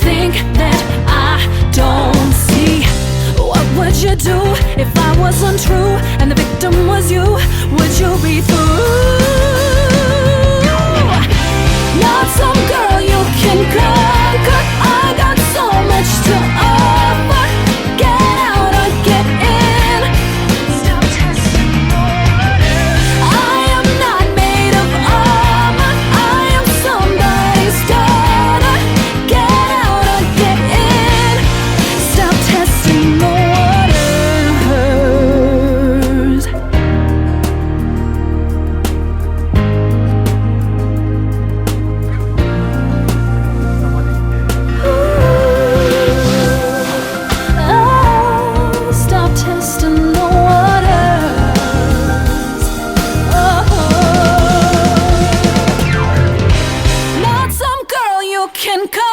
think that I don't see? What would you do if I was untrue and the victim was you? Would you be through? Not some girl you can conquer. I got so much to offer. Get out or get in. Stop testing the waters. I am not made of armor. I am somebody's daughter. Get out or get in. Stop testing the waters. Stop testing the waters. Not some girl you can call.